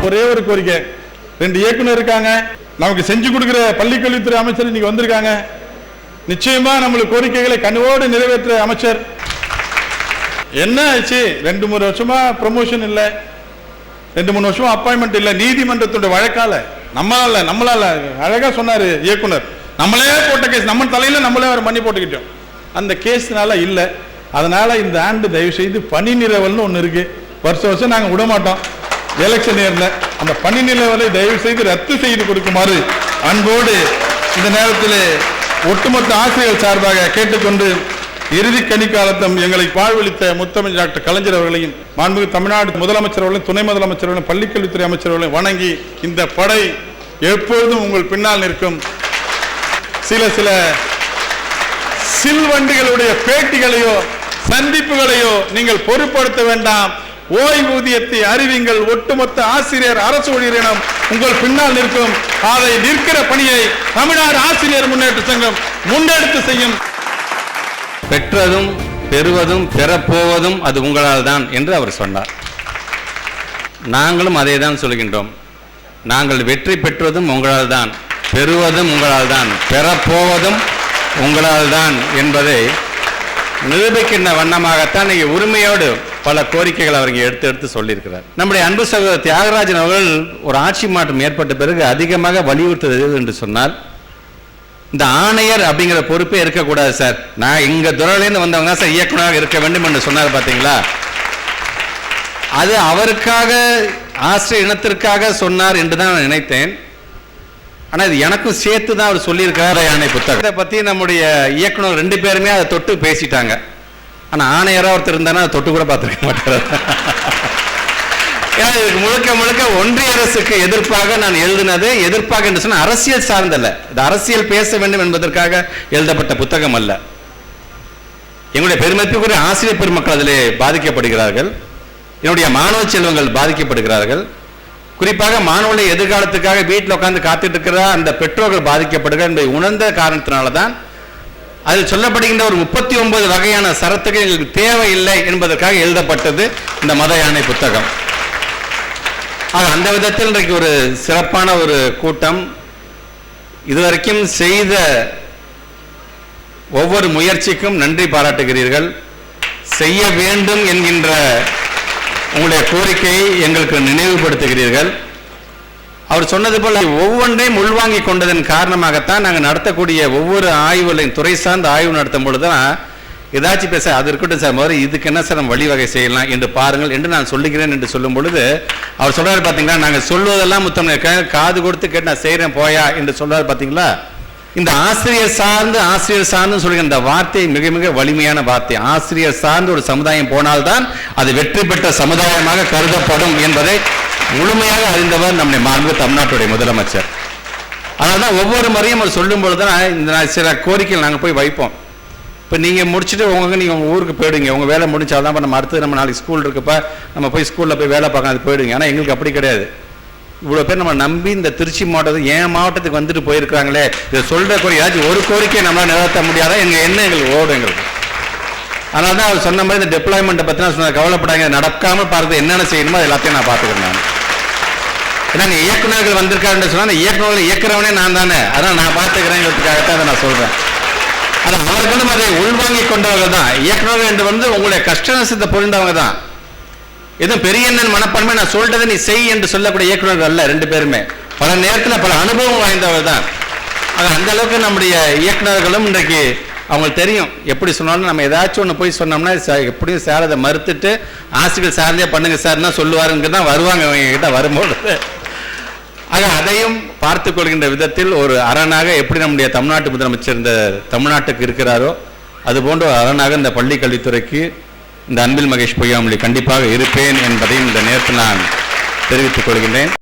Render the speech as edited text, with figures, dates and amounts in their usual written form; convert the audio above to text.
ஒரே ஒரு கோரிக்கை, 2 இயக்குனர் இருக்காங்க, நமக்கு செஞ்சு கொடுக்கிற பள்ளிக்கல்வித்துறை அமைச்சர் இன்னைக்கு வந்திருக்காங்க. நிச்சயமா நம்மளுக்கு கோரிக்கைகளை கனிவோடு நிறைவேற்ற அமைச்சர். என்ன ஆச்சு, 2-3 வருஷமா ப்ரமோஷன் இல்லை, 2-3 வருஷமா அப்பாயின்மெண்ட் இல்லை, நீதிமன்றத்துடைய வழக்கால நம்மளால அழகா சொன்னாரு இயக்குனர், நம்மளே போட்ட கேஸ், நம்ம தலையில நம்மளே ஒரு மணி போட்டுக்கிட்டோம். அந்த கேஸ்னால இல்லை. அதனால இந்த ஆண்டு தயவு செய்து பணி நிலவல்னு ஒன்று இருக்கு, வருஷம் நாங்கள் விட மாட்டோம். எலெக்ஷன் நேரில் அந்த பணி நிலவலை தயவு செய்து ரத்து செய்து கொடுக்குமாறு அன்போடு இந்த நேரத்தில் ஒட்டுமொத்த ஆசிரியர் சார்பாக கேட்டுக்கொண்டு, இறுதி கணிக்காலத்தம் எங்களை வாழ்வளித்த முத்தமிழ் டாக்டர் கலைஞர் அவர்களையும், மாண்புமிகு தமிழ்நாடு முதலமைச்சர் அவர்களையும், துணை முதலமைச்சர் அவர்களையும், பள்ளிக்கல்வித்துறை அமைச்சர் அவர்களையும் வணங்கி, இந்த படை எப்பொழுதும் உங்கள் பின்னால் நிற்கும். சில சில்வண்டிகளுடைய பேட்டிகளையோ சந்திப்புகளையோ நீங்கள் பொருட்படுத்த வேண்டாம். ஓய்வூதியத்தை அறிவிங்கள். ஒட்டுமொத்த ஆசிரியர் அரசு ஊழியரிடம் உங்கள் பின்னால் நிற்கும். அதை நிற்கிற பணியை தமிழ்நாடு ஆசிரியர் முன்னேற்ற சங்கம் முன்னெடுத்து செய்யும். பெற்றதும் பெறுவதும் பெறப்போவதும் அது உங்களால் தான் என்று அவர் சொன்னார். நாங்களும் அதை தான் சொல்கின்றோம். நாங்கள் வெற்றி பெற்றதும் உங்களால் தான், பெறுவதும் உங்களால் தான், பெறப்போவதும் உங்களால் தான் என்பதை நிரூபிக்கின்ற வண்ணமாகத்தான் உரிமையோடு பல கோரிக்கைகள் அவர் எடுத்து சொல்லியிருக்கிறார். நம்முடைய அன்பு சகோதரர் தியாகராஜன் அவர்கள் ஒரு ஆட்சி மாற்றம் ஏற்பட்ட பிறகு அதிகமாக வலியுறுத்துவது என்று சொன்னால், இந்த ஆணையர் அப்படிங்கிற பொறுப்பே இருக்கக்கூடாது சார், நான் இங்க துறையிலேருந்து வந்தவங்க சார் இயக்குநராக இருக்க வேண்டும் என்று சொன்னார். பார்த்தீங்களா, அது அவருக்காக ஆசிரியர் இனத்திற்காக சொன்னார் என்று தான் நான் நினைத்தேன். ஆனால் இது எனக்கும் சேர்த்து தான் அவர் சொல்லியிருக்கார். யானை புத்தகத்தை பற்றி நம்முடைய இயக்குனர் 2 பேருமே அதை தொட்டு பேசிட்டாங்க. ஆனால் ஆணையராக ஒருத்தர் இருந்தானா அதை தொட்டு கூட பார்த்துருக்க மாட்டார். ஏன்னா இதுக்கு முழுக்க ஒன்றிய அரசுக்கு எதிர்ப்பாக நான் எழுதினது, எதிர்ப்பாக என்று சொன்னால் அரசியல் சார்ந்தல்ல, இது அரசியல் பேச வேண்டும் என்பதற்காக எழுதப்பட்ட புத்தகம் அல்ல. எங்களுடைய பெருமதிப்புக்குரிய ஆசிரியர் பெருமக்கள் அதிலே பாதிக்கப்படுகிறார்கள், என்னுடைய மாணவ செல்வங்கள் பாதிக்கப்படுகிறார்கள். குறிப்பாக மாணவர்களுடைய எதிர்காலத்துக்காக வீட்டில் உட்கார்ந்து காத்துட்டு இருக்கிற அந்த பெற்றோர்கள் பாதிக்கப்படுகிறார் என்பதை உணர்ந்த காரணத்தினால தான் அதில் சொல்லப்படுகின்ற ஒரு 39 வகையான சரத்துகள் எங்களுக்கு தேவையில்லை என்பதற்காக எழுதப்பட்டது இந்த மத யானை புத்தகம். அந்த விதத்தில் இன்றைக்கு ஒரு சிறப்பான ஒரு கூட்டம். இதுவரைக்கும் செய்த ஒவ்வொரு முயற்சிக்கும் நன்றி பாராட்டுகிறீர்கள். செய்ய வேண்டும் என்கின்ற உங்களுடைய கோரிக்கையை எங்களுக்கு நினைவுபடுத்துகிறீர்கள். அவர் சொன்னது போல ஒவ்வொன்றையும் உள்வாங்கிக் கொண்டதன் காரணமாகத்தான் நாங்கள் நடத்தக்கூடிய ஒவ்வொரு ஆய்வுகளையும், துறை சார்ந்த ஆய்வு நடத்தும் பொழுதுதான் ஏதாச்சும் பேச, அது இருக்கட்டும் சார், முதல்ல இதுக்கு என்ன சார் நம்ம வழிவகை செய்யலாம் என்று பாருங்கள் என்று நான் சொல்லுகிறேன் என்று சொல்லும் பொழுது அவர் சொல்றாரு, பார்த்தீங்களா, நாங்கள் சொல்வதெல்லாம் முத்தம் காது கொடுத்து கேட்டு நான் செய்கிறேன் போயா என்று சொல்றாரு. பார்த்தீங்களா, இந்த ஆசிரியர் சார்ந்து சொல்கிற இந்த வார்த்தை மிக மிக வலிமையான வார்த்தை. ஆசிரியர் சார்ந்து ஒரு சமுதாயம் போனால்தான் அது வெற்றி பெற்ற சமுதாயமாக கருதப்படும் என்பதை முழுமையாக அறிந்தவர் நம்முடைய மாண்பு தமிழ்நாட்டுடைய முதலமைச்சர். அதனால்தான் ஒவ்வொரு முறையும் அவர் சொல்லும் பொழுதுதான் இந்த சில கோரிக்கைகள் நாங்கள் போய் வைப்போம். இப்போ நீங்கள் முடிச்சுட்டு நீங்கள் உங்கள் ஊருக்கு போயிடுங்க, உங்கள் வேலை முடிச்சால்தான் நம்ம அடுத்து நம்ம நாளைக்கு ஸ்கூல் இருக்குப்பா, நம்ம போய் ஸ்கூலில் போய் வேலை பார்க்க அது போயிடுங்க. ஆனால் எங்களுக்கு அப்படி கிடையாது. இவ்வளோ பேர் நம்ம நம்பி இந்த திருச்சி மாவட்டத்துக்கு, என் மாவட்டத்துக்கு வந்துட்டு போயிருக்கிறாங்களே, இதை சொல்கிற ஏதாச்சும் ஒரு கோரிக்கையை நம்மளால் நிறைவேற்ற முடியாத எங்களுக்கு ஓடும் எங்களுக்கு. அதனால தான் அவர் சொன்ன மாதிரி இந்த டெப்ளாய்மெண்ட்டை பற்றினா சொன்ன கவலைப்படாங்க, நடக்காமல் பார்த்து என்னென்ன செய்யணுமோ அது எல்லாத்தையும் நான் பார்த்துக்கிறேன். நான் ஏன்னா இயக்குநர்கள் வந்திருக்காருன்னு சொன்னால் இயக்குநர்கள் இயக்குறவனே நான் தானே, அதான் நான் பார்த்துக்கிறேங்கிறதுக்காகத்தான் அதை நான் சொல்கிறேன். அது அவர்களும் அதை உள்வாங்கிக் கொண்டவர்கள் தான். இயக்குநர்கள் என்று வந்து உங்களுடைய கஷ்ட நஷ்டத்தை புரிந்தவங்க தான். எதுவும் பெரிய மனப்பான்மை நான் சொல்றதை நீ செய் என்று சொல்லக்கூடிய இயக்குநர்கள் அல்ல. 2 பேருமே பல நேரத்தில் பல அனுபவம் வாய்ந்தவர் தான். அந்த அளவுக்கு நம்முடைய இயக்குநர்களும் இன்றைக்கு அவங்களுக்கு தெரியும், எப்படி சொன்னாலும் நம்ம ஏதாச்சும் ஒன்று போய் சொன்னோம்னா எப்படியும் சார் அதை மறுத்துட்டு ஆசிரியர் சார்ந்தே பண்ணுங்க சார்னா சொல்லுவாருங்க தான் வருவாங்க எங்ககிட்ட வரும்போது. அதையும் பார்த்து கொள்கின்ற விதத்தில் ஒரு அரணாக எப்படி நம்முடைய தமிழ்நாட்டு முதலமைச்சர் இந்த தமிழ்நாட்டுக்கு இருக்கிறாரோ அதுபோன்ற ஒரு அரணாக இந்த பள்ளி கல்வித்துறைக்கு இந்த அன்பில் மகேஷ் பொய்யாமொழி கண்டிப்பாக இருப்பேன் என்பதை இந்த நேரத்தில் நான் தெரிவித்துக் கொள்கின்றேன்.